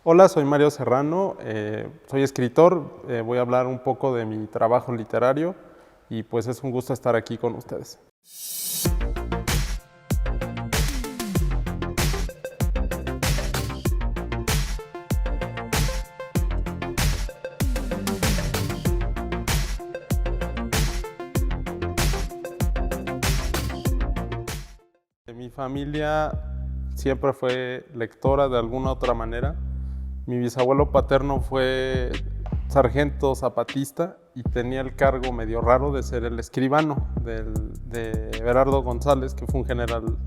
Hola, soy Mario Serrano, soy escritor, voy a hablar un poco de mi trabajo literario y pues es un gusto estar aquí con ustedes. Mi familia siempre fue lectora de alguna otra manera. Mi bisabuelo paterno fue sargento zapatista y tenía el cargo medio raro de ser el escribano de Everardo González, que fue un general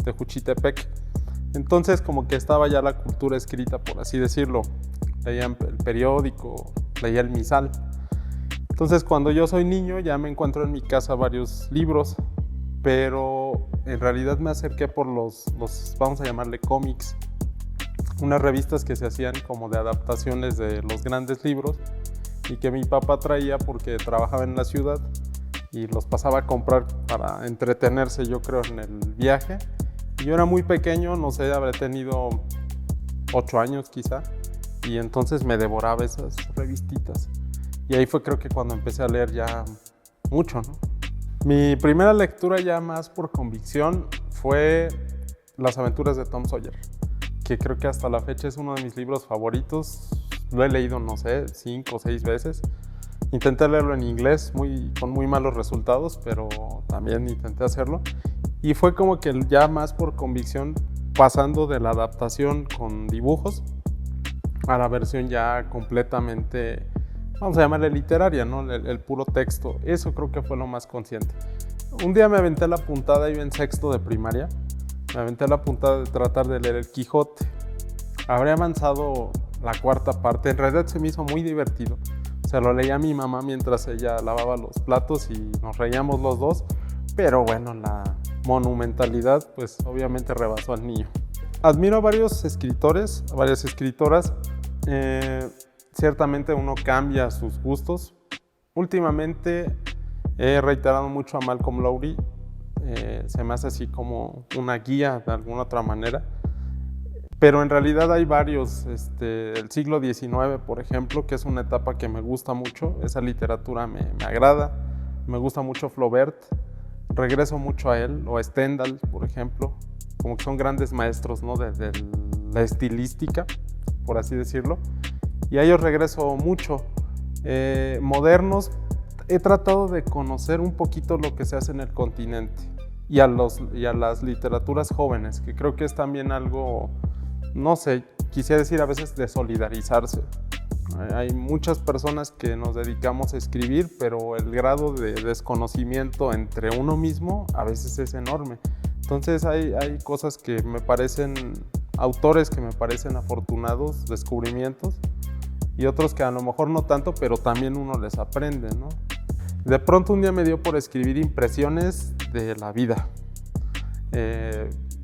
de Juchitepec. Entonces como que estaba ya la cultura escrita, por así decirlo. Leía el periódico, leía el misal. Entonces cuando yo soy niño ya me encuentro en mi casa varios libros, pero en realidad me acerqué por los vamos a llamarle cómics, unas revistas que se hacían como de adaptaciones de los grandes libros y que mi papá traía porque trabajaba en la ciudad y los pasaba a comprar para entretenerse, yo creo, en el viaje. Y yo era muy pequeño, no sé, habré tenido 8 años quizá, y entonces me devoraba esas revistitas. Y ahí fue creo que cuando empecé a leer ya mucho, ¿no? Mi primera lectura ya más por convicción fue Las aventuras de Tom Sawyer, que creo que hasta la fecha es uno de mis libros favoritos. Lo he leído, no sé, 5 o 6 veces. Intenté leerlo en inglés con muy malos resultados, pero también intenté hacerlo. Y fue como que ya más por convicción, pasando de la adaptación con dibujos a la versión ya completamente, vamos a llamarle literaria, ¿no? El puro texto. Eso creo que fue lo más consciente. Un día me aventé la puntada, iba en sexto de primaria, me aventé la puntada de tratar de leer El Quijote. Habría avanzado la cuarta parte, en realidad se me hizo muy divertido. Se lo leía a mi mamá mientras ella lavaba los platos y nos reíamos los dos, pero bueno, la monumentalidad pues obviamente rebasó al niño. Admiro a varios escritores, a varias escritoras. Ciertamente uno cambia sus gustos. Últimamente he reiterado mucho a Malcolm Lowry. Se me hace así como una guía de alguna otra manera. Pero en realidad hay varios. El siglo XIX, por ejemplo, que es una etapa que me gusta mucho. Esa literatura me agrada. Me gusta mucho Flaubert. Regreso mucho a él, o a Stendhal, por ejemplo. Como que son grandes maestros, ¿no? de la estilística, por así decirlo. Y a ellos regreso mucho. Modernos, he tratado de conocer un poquito lo que se hace en el continente y a las literaturas jóvenes, que creo que es también algo, no sé, quisiera decir a veces de solidarizarse. Hay muchas personas que nos dedicamos a escribir, pero el grado de desconocimiento entre uno mismo a veces es enorme. Entonces hay cosas que me parecen, autores que me parecen afortunados, descubrimientos, y otros que a lo mejor no tanto, pero también uno les aprende, ¿no? De pronto un día me dio por escribir impresiones de la vida.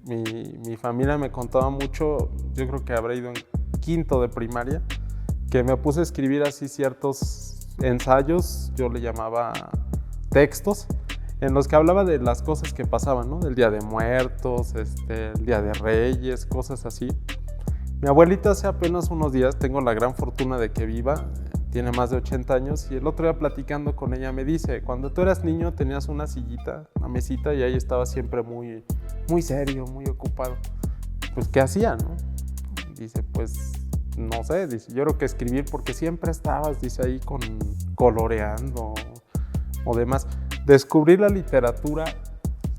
Mi familia me contaba mucho, yo creo que habré ido en quinto de primaria, que me puse a escribir así ciertos ensayos, yo le llamaba textos, en los que hablaba de las cosas que pasaban, ¿no? Del Día de Muertos, el Día de Reyes, cosas así. Mi abuelita hace apenas unos días, tengo la gran fortuna de que viva, tiene más de 80 años, y el otro día platicando con ella me dice, cuando tú eras niño tenías una sillita, una mesita, y ahí estaba siempre muy, muy serio, muy ocupado. Pues, ¿qué hacía, no? Dice, pues, no sé, dice, yo creo que escribir, porque siempre estabas, dice, ahí coloreando o demás. Descubrir la literatura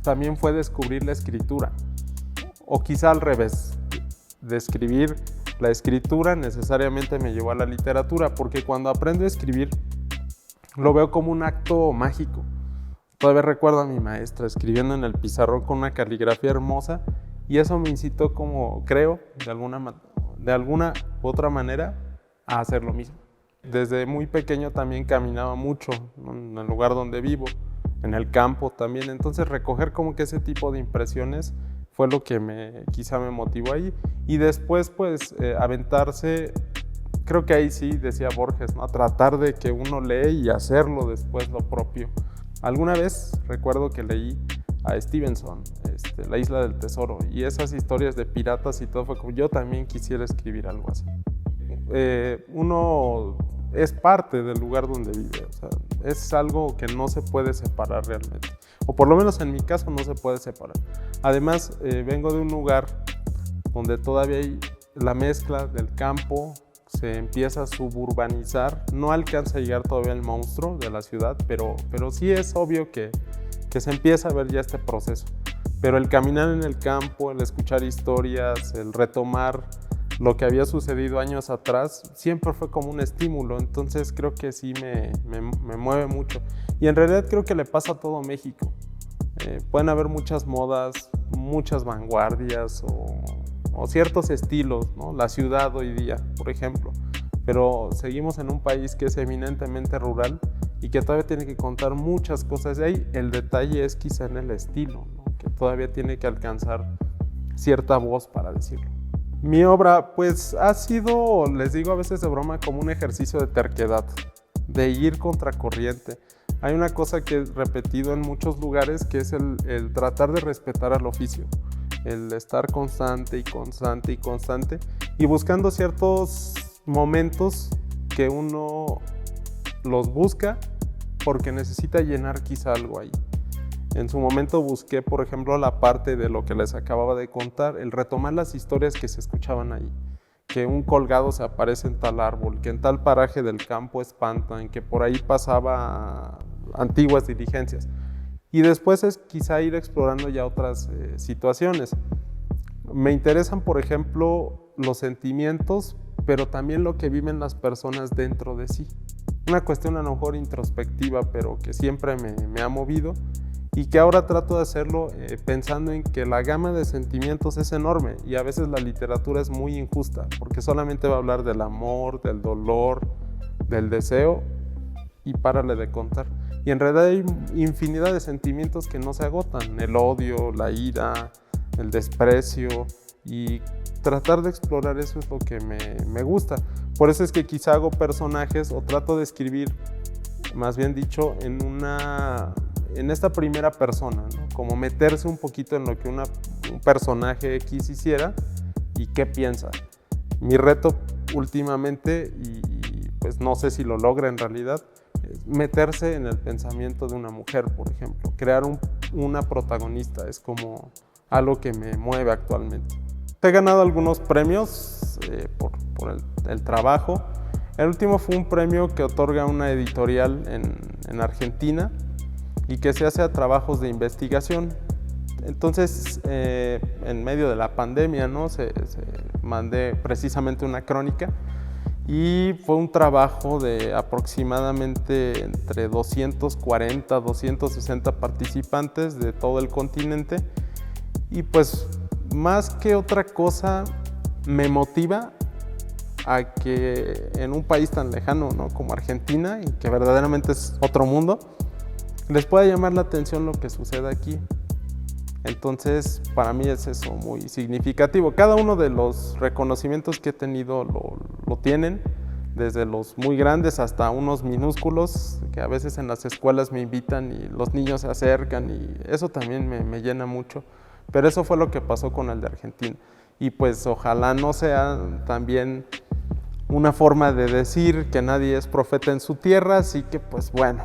también fue descubrir la escritura, o quizá al revés. Describir la escritura necesariamente me llevó a la literatura, porque cuando aprendo a escribir lo veo como un acto mágico. Todavía recuerdo a mi maestra escribiendo en el pizarrón con una caligrafía hermosa, y eso me incitó, como creo, de alguna u otra manera, a hacer lo mismo. Desde muy pequeño también caminaba mucho, ¿no? En el lugar donde vivo, en el campo también, entonces recoger como que ese tipo de impresiones fue lo que quizá me motivó ahí. Y después pues aventarse, creo que ahí sí decía Borges, ¿no? A tratar de que uno lee y hacerlo después lo propio. Alguna vez recuerdo que leí a Stevenson, La Isla del Tesoro, y esas historias de piratas y todo, fue como yo también quisiera escribir algo así. uno es parte del lugar donde vive, o sea, es algo que no se puede separar realmente, o por lo menos en mi caso no se puede separar. Además, vengo de un lugar donde todavía hay la mezcla del campo, se empieza a suburbanizar, no alcanza a llegar todavía el monstruo de la ciudad, pero sí es obvio que se empieza a ver ya este proceso. Pero el caminar en el campo, el escuchar historias, el retomar lo que había sucedido años atrás, siempre fue como un estímulo, entonces creo que sí me mueve mucho. Y en realidad creo que le pasa a todo México. Pueden haber muchas modas, muchas vanguardias o ciertos estilos, ¿no? La ciudad hoy día, por ejemplo, pero seguimos en un país que es eminentemente rural y que todavía tiene que contar muchas cosas. De ahí el detalle es quizá en el estilo, ¿no? Que todavía tiene que alcanzar cierta voz para decirlo. Mi obra pues ha sido, les digo a veces de broma, como un ejercicio de terquedad, de ir contracorriente. Hay una cosa que he repetido en muchos lugares, que es el tratar de respetar al oficio, el estar constante y constante y constante y buscando ciertos momentos que uno los busca porque necesita llenar quizá algo ahí. En su momento busqué, por ejemplo, la parte de lo que les acababa de contar, el retomar las historias que se escuchaban ahí, que un colgado se aparece en tal árbol, que en tal paraje del campo espantan, que por ahí pasaba antiguas diligencias. Y después es quizá ir explorando ya otras situaciones. Me interesan, por ejemplo, los sentimientos, pero también lo que viven las personas dentro de sí. Una cuestión a lo mejor introspectiva, pero que siempre me ha movido y que ahora trato de hacerlo pensando en que la gama de sentimientos es enorme y a veces la literatura es muy injusta, porque solamente va a hablar del amor, del dolor, del deseo y párale de contar. Y en realidad hay infinidad de sentimientos que no se agotan, el odio, la ira, el desprecio, y tratar de explorar eso es lo que me gusta. Por eso es que quizá hago personajes o trato de escribir, más bien dicho, en esta primera persona, ¿no? Como meterse un poquito en lo que un personaje X hiciera y qué piensa. Mi reto últimamente, y pues no sé si lo logra en realidad, es meterse en el pensamiento de una mujer, por ejemplo. Crear una protagonista es como algo que me mueve actualmente. He ganado algunos premios por el trabajo. El último fue un premio que otorga una editorial en Argentina y que se hace a trabajos de investigación. Entonces, en medio de la pandemia, ¿no? se mandé precisamente una crónica y fue un trabajo de aproximadamente entre 240 260 participantes de todo el continente y pues más que otra cosa me motiva a que en un país tan lejano, ¿no? Como Argentina, y que verdaderamente es otro mundo, les pueda llamar la atención lo que sucede aquí. Entonces, para mí es eso muy significativo. Cada uno de los reconocimientos que he tenido lo tienen, desde los muy grandes hasta unos minúsculos, que a veces en las escuelas me invitan y los niños se acercan, y eso también me llena mucho. Pero eso fue lo que pasó con el de Argentina. Y pues ojalá no sea también una forma de decir que nadie es profeta en su tierra, así que pues bueno,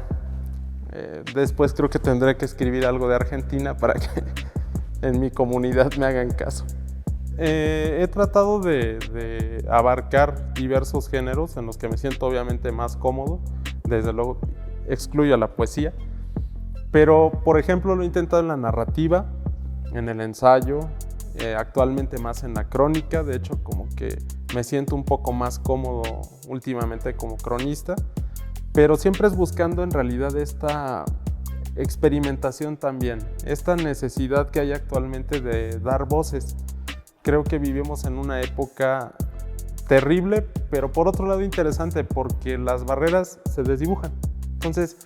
después creo que tendré que escribir algo de Argentina para que en mi comunidad me hagan caso. He tratado de abarcar diversos géneros en los que me siento obviamente más cómodo, desde luego excluyo a la poesía, pero por ejemplo lo he intentado en la narrativa, en el ensayo, actualmente más en la crónica. De hecho, como que me siento un poco más cómodo últimamente como cronista, pero siempre es buscando en realidad esta experimentación también, esta necesidad que hay actualmente de dar voces. Creo que vivimos en una época terrible, pero por otro lado interesante, porque las barreras se desdibujan. Entonces,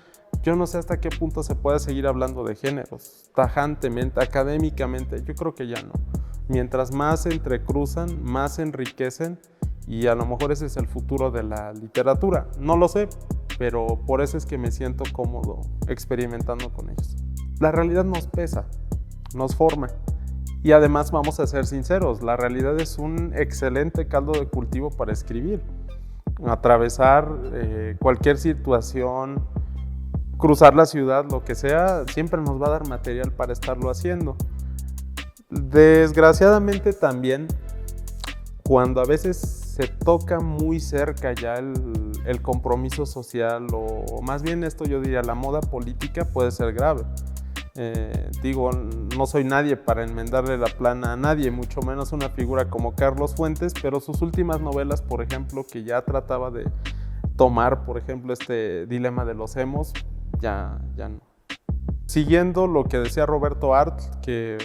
yo no sé hasta qué punto se puede seguir hablando de géneros, tajantemente, académicamente. Yo creo que ya no. Mientras más se entrecruzan, más se enriquecen, y a lo mejor ese es el futuro de la literatura. No lo sé, pero por eso es que me siento cómodo experimentando con ellos. La realidad nos pesa, nos forma, Y además vamos a ser sinceros, la realidad es un excelente caldo de cultivo para escribir. Atravesar cualquier situación, cruzar la ciudad, lo que sea, siempre nos va a dar material para estarlo haciendo. Desgraciadamente también, cuando a veces se toca muy cerca ya el compromiso social, o más bien esto yo diría la moda política, puede ser grave. Digo, no soy nadie para enmendarle la plana a nadie, mucho menos una figura como Carlos Fuentes, pero sus últimas novelas, por ejemplo, que ya trataba de tomar, por ejemplo, este dilema de los emos, ya no. Siguiendo lo que decía Roberto Art, que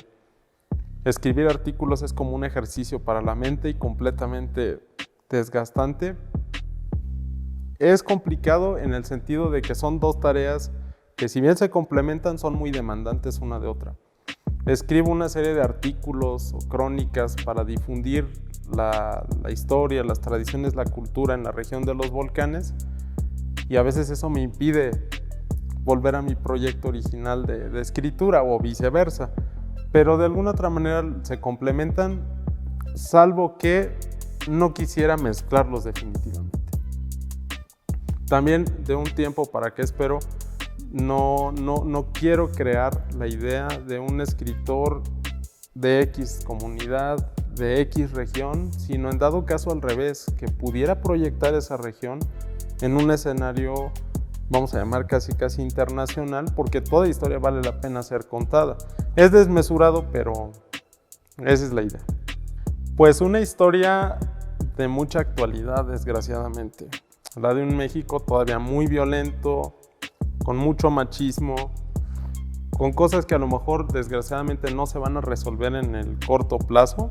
escribir artículos es como un ejercicio para la mente y completamente desgastante. Es complicado en el sentido de que son dos tareas que, si bien se complementan, son muy demandantes una de otra. Escribo una serie de artículos o crónicas para difundir la historia, las tradiciones, la cultura en la región de los volcanes, y a veces eso me impide volver a mi proyecto original de escritura o viceversa. Pero de alguna otra manera se complementan, salvo que no quisiera mezclarlos definitivamente. También de un tiempo para acá espero, no quiero crear la idea de un escritor de X comunidad, de X región, sino en dado caso al revés, que pudiera proyectar esa región en un escenario, vamos a llamar casi internacional, porque toda historia vale la pena ser contada. Es desmesurado, pero esa es la idea. Pues una historia de mucha actualidad, desgraciadamente. La de un México todavía muy violento, con mucho machismo, con cosas que a lo mejor desgraciadamente no se van a resolver en el corto plazo,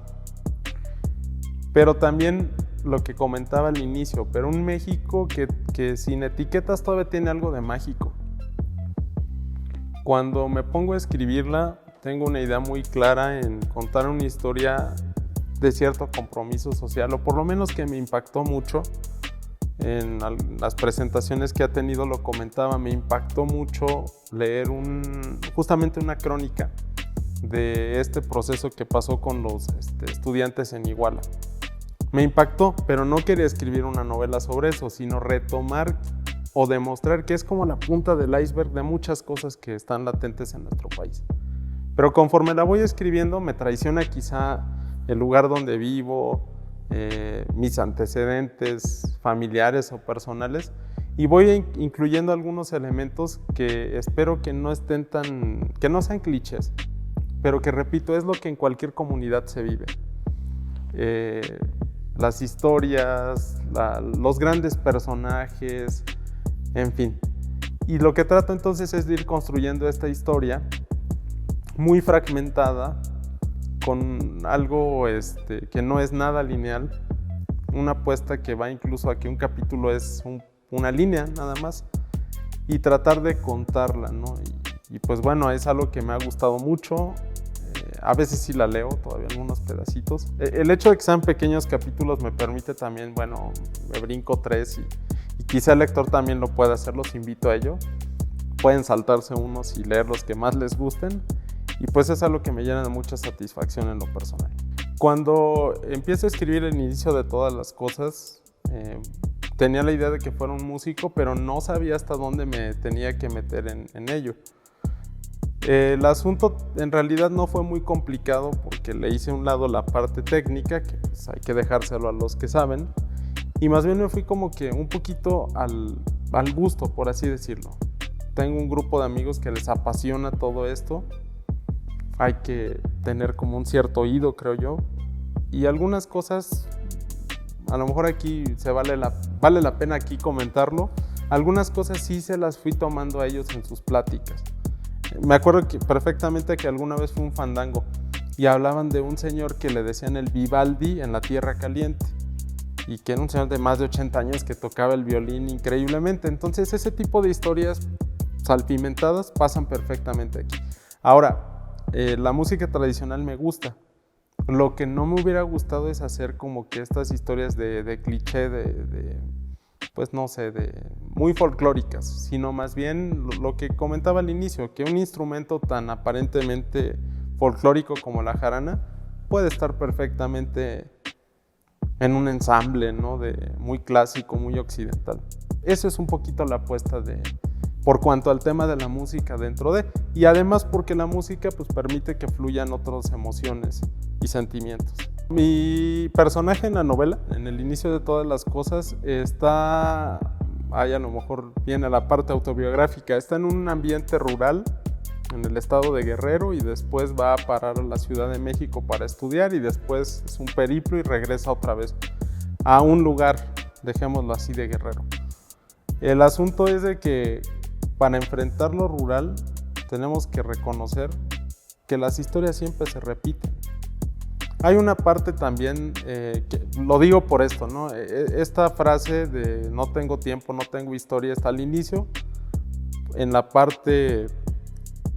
pero también lo que comentaba al inicio, pero un México que sin etiquetas todavía tiene algo de mágico. Cuando me pongo a escribirla, tengo una idea muy clara en contar una historia de cierto compromiso social, o por lo menos que me impactó mucho. En las presentaciones que ha tenido lo comentaba, me impactó mucho leer justamente una crónica de este proceso que pasó con los estudiantes en Iguala. Me impactó, pero no quería escribir una novela sobre eso, sino retomar o demostrar que es como la punta del iceberg de muchas cosas que están latentes en nuestro país. Pero conforme la voy escribiendo, me traiciona quizá el lugar donde vivo, mis antecedentes familiares o personales, y voy incluyendo algunos elementos que espero que no sean clichés, pero que, repito, es lo que en cualquier comunidad se vive. Las historias, los grandes personajes, en fin. Y lo que trato entonces es de ir construyendo esta historia muy fragmentada, con algo que no es nada lineal, una apuesta que va incluso a que un capítulo es una línea nada más, y tratar de contarla, ¿no? Y pues bueno, es algo que me ha gustado mucho. A veces sí la leo todavía algunos pedacitos. El hecho de que sean pequeños capítulos me permite también, bueno, me brinco 3 y quizá el lector también lo pueda hacer, los invito a ello. Pueden saltarse unos y leer los que más les gusten. Y pues es algo que me llena de mucha satisfacción en lo personal. Cuando empiezo a escribir el inicio de todas las cosas, tenía la idea de que fuera un músico, pero no sabía hasta dónde me tenía que meter en ello. El asunto en realidad no fue muy complicado, porque le hice a un lado la parte técnica, que pues hay que dejárselo a los que saben, y más bien me fui como que un poquito al gusto, por así decirlo. Tengo un grupo de amigos que les apasiona todo esto. Hay que tener como un cierto oído, creo yo, y algunas cosas, a lo mejor aquí vale la pena aquí comentarlo. Algunas cosas sí se las fui tomando a ellos en sus pláticas. Me acuerdo perfectamente que alguna vez fue un fandango y hablaban de un señor que le decían el Vivaldi en la Tierra Caliente, y que era un señor de más de 80 años que tocaba el violín increíblemente. Entonces ese tipo de historias salpimentadas pasan perfectamente aquí. Ahora, la música tradicional me gusta. Lo que no me hubiera gustado es hacer como que estas historias de cliché, pues no sé, muy folclóricas, sino más bien lo que comentaba al inicio, que un instrumento tan aparentemente folclórico como la jarana, puede estar perfectamente en un ensamble, ¿no? Muy clásico, muy occidental. Eso es un poquito la apuesta por cuanto al tema de la música dentro de, y además porque la música pues permite que fluyan otras emociones y sentimientos. Mi personaje en la novela, en el inicio de todas las cosas, ahí a lo mejor viene la parte autobiográfica, está en un ambiente rural, en el estado de Guerrero, y después va a parar a la Ciudad de México para estudiar, y después es un periplo y regresa otra vez a un lugar, dejémoslo así, de Guerrero. El asunto es de que para enfrentar lo rural tenemos que reconocer que las historias siempre se repiten. Hay una parte también, lo digo por esto, ¿no? Esta frase de no tengo tiempo, no tengo historia, está al inicio. En la parte,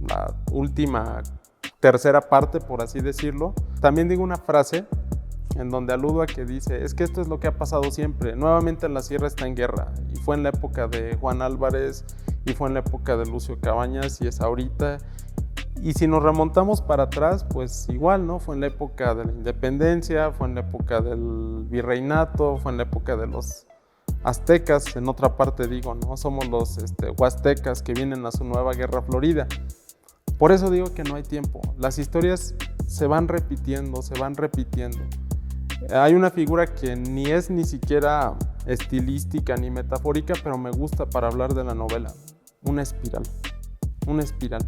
la última, tercera parte, por así decirlo, también digo una frase en donde aludo a que dice, es que esto es lo que ha pasado siempre. Nuevamente la sierra está en guerra, y fue en la época de Juan Álvarez, y fue en la época de Lucio Cabañas, y es ahorita. Y si nos remontamos para atrás, pues igual, ¿no? Fue en la época de la independencia, fue en la época del virreinato, fue en la época de los aztecas, en otra parte digo, ¿no? Somos los huastecas que vienen a su nueva guerra florida. Por eso digo que no hay tiempo. Las historias se van repitiendo, se van repitiendo. Hay una figura que ni es ni siquiera estilística ni metafórica, pero me gusta para hablar de la novela. Una espiral. Una espiral.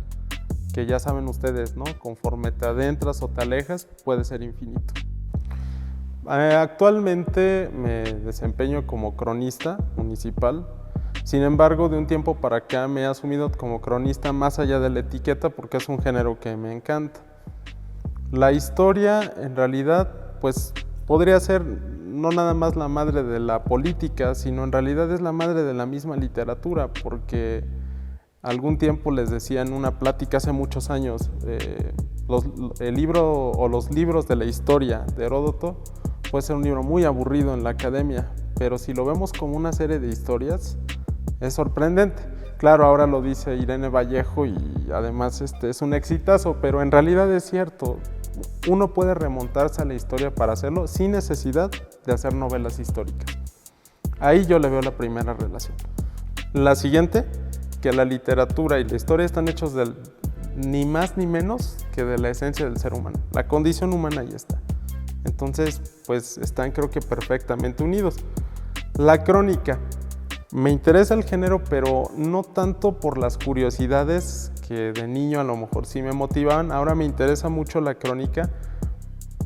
Que ya saben ustedes, ¿no? Conforme te adentras o te alejas, puede ser infinito. Actualmente me desempeño como cronista municipal. Sin embargo, de un tiempo para acá me he asumido como cronista más allá de la etiqueta, porque es un género que me encanta. La historia, en realidad, pues podría ser no nada más la madre de la política, sino en realidad es la madre de la misma literatura, porque algún tiempo les decía en una plática hace muchos años, el libro o los libros de la historia de Heródoto puede ser un libro muy aburrido en la academia, pero si lo vemos como una serie de historias, es sorprendente. Claro, ahora lo dice Irene Vallejo y además es un exitazo, pero en realidad es cierto. Uno puede remontarse a la historia para hacerlo sin necesidad de hacer novelas históricas. Ahí yo le veo la primera relación. La siguiente, que la literatura y la historia están hechos ni más ni menos que de la esencia del ser humano. La condición humana ahí está. Entonces, pues están creo que perfectamente unidos. La crónica. Me interesa el género, pero no tanto por las curiosidades que de niño a lo mejor sí me motivaban. Ahora me interesa mucho la crónica.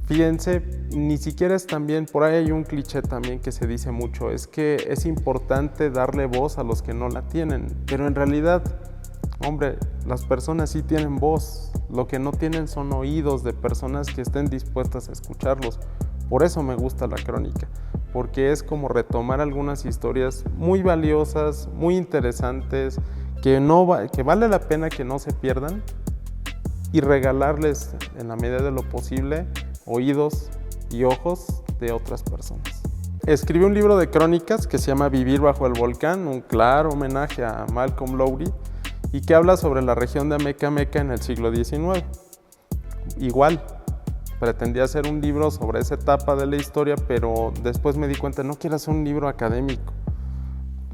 Fíjense, ni siquiera es también, por ahí hay un cliché también que se dice mucho, es que es importante darle voz a los que no la tienen, pero en realidad, hombre, las personas sí tienen voz, lo que no tienen son oídos de personas que estén dispuestas a escucharlos. Por eso me gusta la crónica, porque es como retomar algunas historias muy valiosas, muy interesantes, que vale la pena que no se pierdan, y regalarles, en la medida de lo posible, oídos y ojos de otras personas. Escribí un libro de crónicas que se llama Vivir bajo el volcán, un claro homenaje a Malcolm Lowry, y que habla sobre la región de Amecameca en el siglo XIX. Igual, pretendía hacer un libro sobre esa etapa de la historia, pero después me di cuenta, no quiero hacer un libro académico.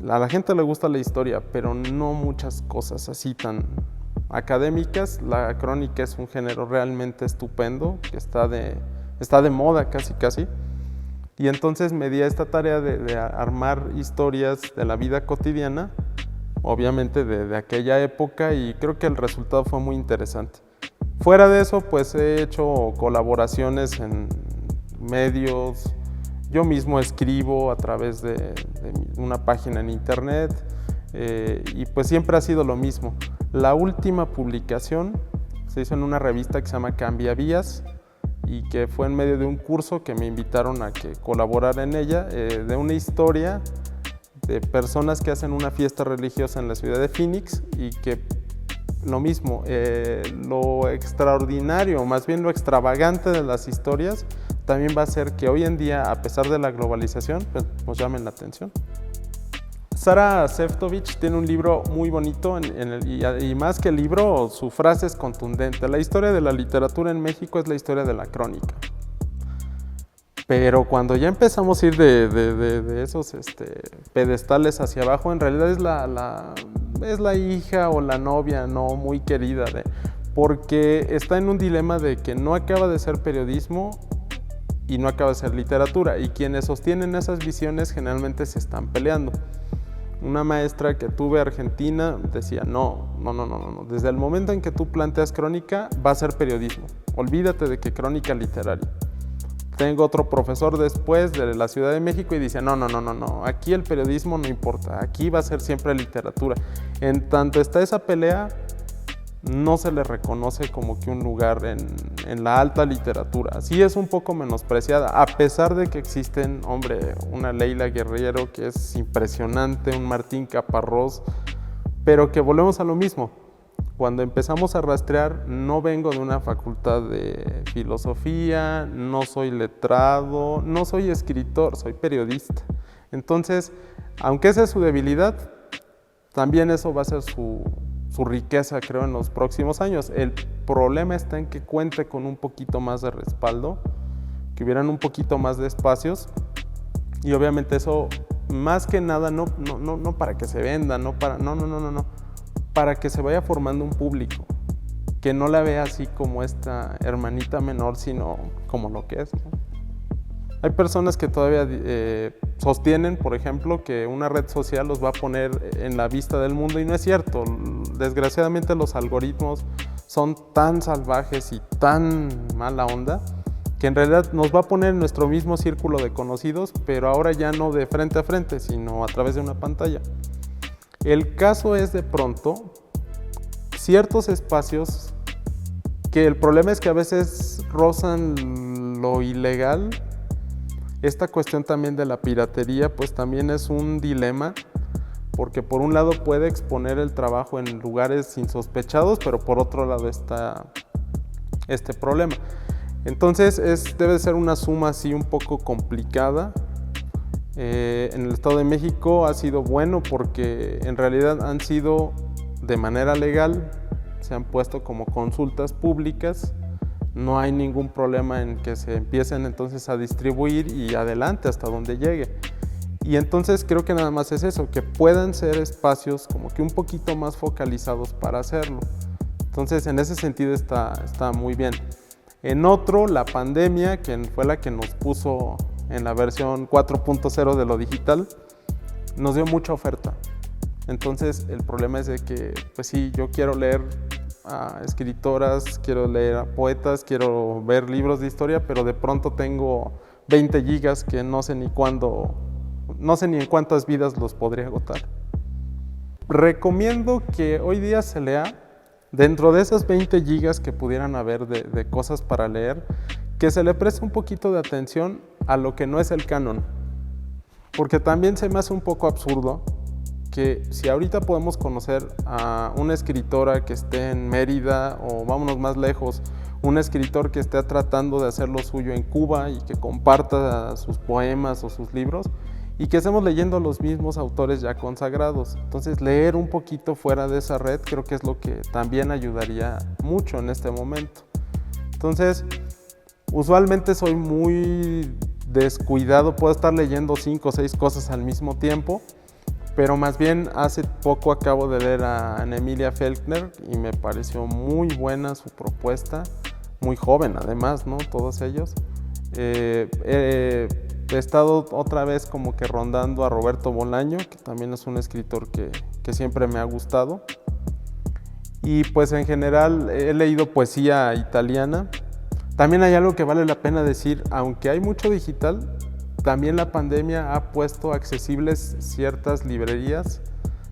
A la gente le gusta la historia, pero no muchas cosas así tan académicas. La crónica es un género realmente estupendo, que está de moda casi. Y entonces me di a esta tarea de armar historias de la vida cotidiana, obviamente de aquella época, y creo que el resultado fue muy interesante. Fuera de eso, pues he hecho colaboraciones en medios, yo mismo escribo a través de una página en internet, y pues siempre ha sido lo mismo. La última publicación se hizo en una revista que se llama Cambiavías, y que fue en medio de un curso que me invitaron a que colaborara en ella, de una historia de personas que hacen una fiesta religiosa en la ciudad de Phoenix, y que lo mismo, lo extraordinario, más bien lo extravagante de las historias, también va a hacer que hoy en día, a pesar de la globalización, pues, nos llamen la atención. Sara Sefcovic tiene un libro muy bonito y más que el libro, su frase es contundente. La historia de la literatura en México es la historia de la crónica. Pero cuando ya empezamos a ir de esos pedestales hacia abajo, en realidad es la hija o la novia no muy querida, porque está en un dilema de que no acaba de ser periodismo y no acaba de ser literatura, y quienes sostienen esas visiones generalmente se están peleando. Una maestra que tuve argentina decía, no, desde el momento en que tú planteas crónica va a ser periodismo, olvídate de que crónica literaria. Tengo otro profesor después de la Ciudad de México y dice, no, aquí el periodismo no importa, aquí va a ser siempre literatura. En tanto está esa pelea, no se le reconoce como que un lugar en la alta literatura. Sí es un poco menospreciada, a pesar de que existen, hombre, una Leila Guerriero que es impresionante, un Martín Caparrós, pero que volvemos a lo mismo. Cuando empezamos a rastrear, no vengo de una facultad de filosofía, no soy letrado, no soy escritor, soy periodista. Entonces, aunque esa es su debilidad, también eso va a ser su riqueza, creo, en los próximos años. El problema está en que cuente con un poquito más de respaldo, que hubieran un poquito más de espacios, y obviamente eso, más que nada, no para que se venda, para que se vaya formando un público, que no la vea así como esta hermanita menor, sino como lo que es, ¿no? Hay personas que todavía sostienen, por ejemplo, que una red social los va a poner en la vista del mundo, y no es cierto. Desgraciadamente los algoritmos son tan salvajes y tan mala onda que en realidad nos va a poner en nuestro mismo círculo de conocidos, pero ahora ya no de frente a frente, sino a través de una pantalla. El caso es de pronto ciertos espacios que el problema es que a veces rozan lo ilegal. Esta cuestión también de la piratería pues también es un dilema, porque por un lado puede exponer el trabajo en lugares insospechados, pero por otro lado está este problema. Entonces debe ser una suma así un poco complicada. En el Estado de México ha sido bueno porque en realidad han sido de manera legal, se han puesto como consultas públicas, no hay ningún problema en que se empiecen entonces a distribuir y adelante hasta donde llegue. Y entonces creo que nada más es eso, que puedan ser espacios como que un poquito más focalizados para hacerlo. Entonces en ese sentido está muy bien. En otro, la pandemia, que fue la que nos puso en la versión 4.0 de lo digital, nos dio mucha oferta. Entonces el problema es de que, pues sí, yo quiero leer a escritoras, quiero leer a poetas, quiero ver libros de historia, pero de pronto tengo 20 gigas que no sé ni en cuántas vidas los podría agotar. Recomiendo que hoy día se lea, dentro de esas 20 gigas que pudieran haber de cosas para leer, que se le preste un poquito de atención a lo que no es el canon, porque también se me hace un poco absurdo que si ahorita podemos conocer a una escritora que esté en Mérida, o vámonos más lejos, un escritor que esté tratando de hacer lo suyo en Cuba y que comparta sus poemas o sus libros, y que estemos leyendo los mismos autores ya consagrados. Entonces leer un poquito fuera de esa red creo que es lo que también ayudaría mucho en este momento. Entonces, usualmente soy muy descuidado, puedo estar leyendo 5 o 6 cosas al mismo tiempo, pero más bien hace poco acabo de leer a Ana Emilia Felkner y me pareció muy buena su propuesta, muy joven además, ¿no? Todos ellos. He estado otra vez como que rondando a Roberto Bolaño, que también es un escritor que siempre me ha gustado. Y pues en general he leído poesía italiana. También hay algo que vale la pena decir, aunque hay mucho digital, también la pandemia ha puesto accesibles ciertas librerías,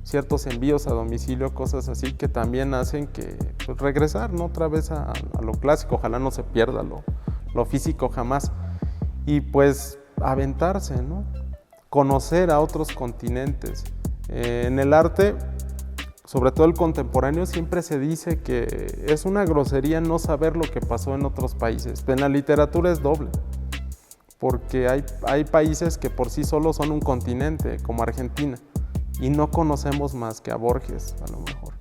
ciertos envíos a domicilio, cosas así que también hacen que pues, regresar, ¿no? Otra vez a lo clásico, ojalá no se pierda lo físico jamás. Y pues aventarse, ¿no? Conocer a otros continentes. En el arte, sobre todo el contemporáneo, siempre se dice que es una grosería no saber lo que pasó en otros países. En la literatura es doble, porque hay países que por sí solos son un continente, como Argentina, y no conocemos más que a Borges, a lo mejor.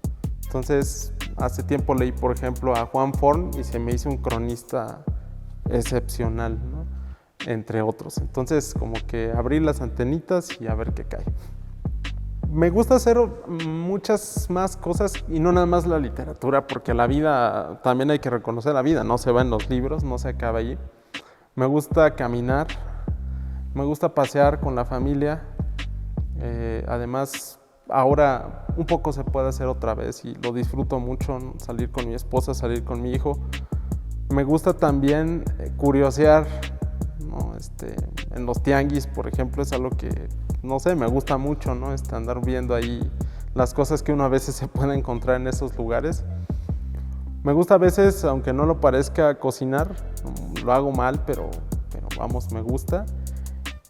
Entonces, hace tiempo leí, por ejemplo, a Juan Forn y se me hizo un cronista excepcional, ¿no? Entre otros. Entonces, como que abrí las antenitas y a ver qué cae. Me gusta hacer muchas más cosas y no nada más la literatura, porque la vida, también hay que reconocer la vida, no se va en los libros, no se acaba allí. Me gusta caminar, me gusta pasear con la familia. Además, ahora un poco se puede hacer otra vez y lo disfruto mucho, ¿no? Salir con mi esposa, salir con mi hijo. Me gusta también curiosear, ¿no? En los tianguis, por ejemplo, es algo que, no sé, me gusta mucho, ¿no? Andar viendo ahí las cosas que uno a veces se puede encontrar en esos lugares. Me gusta a veces, aunque no lo parezca, cocinar. Lo hago mal, pero vamos, me gusta.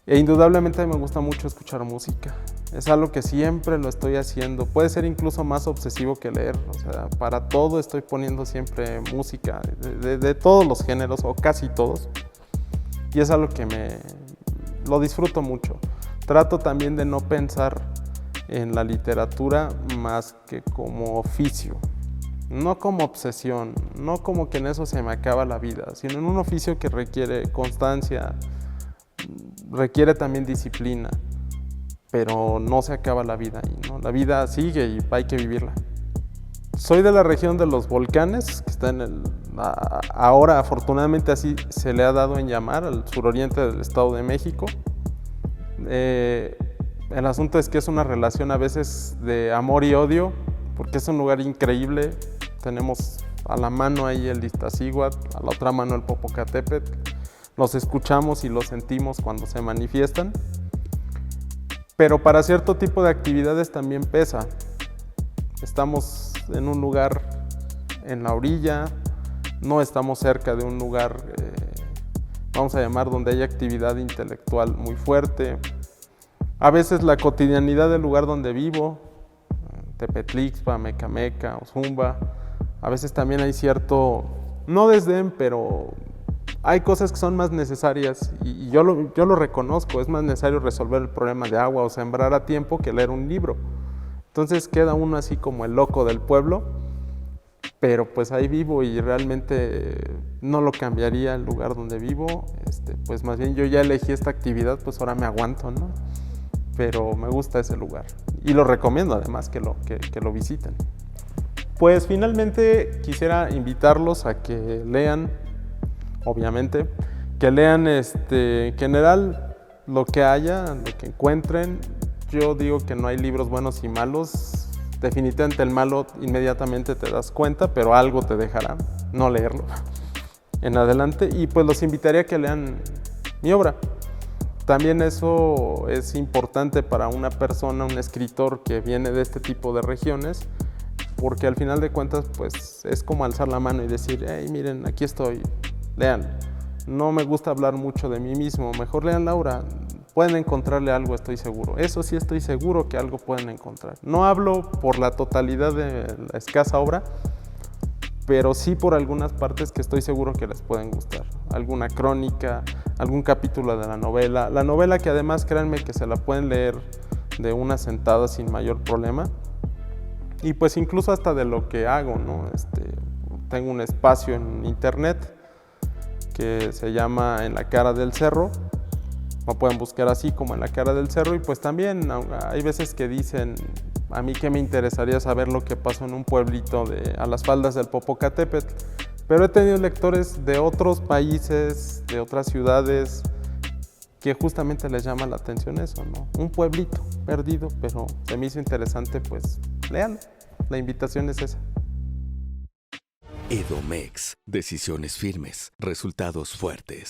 E indudablemente me gusta mucho escuchar música. Es algo que siempre lo estoy haciendo. Puede ser incluso más obsesivo que leer. O sea, para todo estoy poniendo siempre música, de todos los géneros, o casi todos. Y es algo que lo disfruto mucho. Trato también de no pensar en la literatura más que como oficio. No como obsesión, no como que en eso se me acaba la vida, sino en un oficio que requiere constancia, requiere también disciplina, pero no se acaba la vida ahí, ¿no? La vida sigue y hay que vivirla. Soy de la región de los volcanes, que está ahora afortunadamente así se le ha dado en llamar, al suroriente del Estado de México. El asunto es que es una relación a veces de amor y odio, porque es un lugar increíble. Tenemos a la mano ahí el Iztaccíhuatl, a la otra mano el Popocatépetl. Los escuchamos y los sentimos cuando se manifiestan. Pero para cierto tipo de actividades también pesa. Estamos en un lugar en la orilla, no estamos cerca de un lugar, vamos a llamar, donde hay actividad intelectual muy fuerte. A veces la cotidianidad del lugar donde vivo, Tepetlixpa, Mecameca, Ozumba, a veces también hay cierto, no desdén, pero hay cosas que son más necesarias y yo lo reconozco. Es más necesario resolver el problema de agua o sembrar a tiempo que leer un libro. Entonces queda uno así como el loco del pueblo, pero pues ahí vivo y realmente no lo cambiaría el lugar donde vivo. Pues más bien yo ya elegí esta actividad, pues ahora me aguanto, ¿no? Pero me gusta ese lugar y lo recomiendo además que lo visiten. Pues finalmente quisiera invitarlos a que lean, obviamente, que lean en general lo que haya, lo que encuentren. Yo digo que no hay libros buenos y malos. Definitivamente el malo inmediatamente te das cuenta, pero algo te dejará no leerlo en adelante. Y pues los invitaría a que lean mi obra. También eso es importante para una persona, un escritor que viene de este tipo de regiones, porque al final de cuentas pues es como alzar la mano y decir, hey, miren, aquí estoy, lean. No me gusta hablar mucho de mí mismo, mejor lean la obra. Pueden encontrarle algo, estoy seguro. Eso sí, estoy seguro que algo pueden encontrar. No hablo por la totalidad de la escasa obra, pero sí por algunas partes que estoy seguro que les pueden gustar. Alguna crónica, algún capítulo de la novela. La novela que además, créanme que se la pueden leer de una sentada sin mayor problema. Y pues incluso hasta de lo que hago, ¿no? Tengo un espacio en internet que se llama En la cara del cerro. Me pueden buscar así como En la cara del cerro. Y pues también hay veces que dicen, a mí que me interesaría saber lo que pasó en un pueblito a las faldas del Popocatépetl. Pero he tenido lectores de otros países, de otras ciudades, que justamente les llama la atención eso, ¿no? Un pueblito perdido, pero se me hizo interesante, pues léanlo. La invitación es esa. Edomex. Decisiones firmes, resultados fuertes.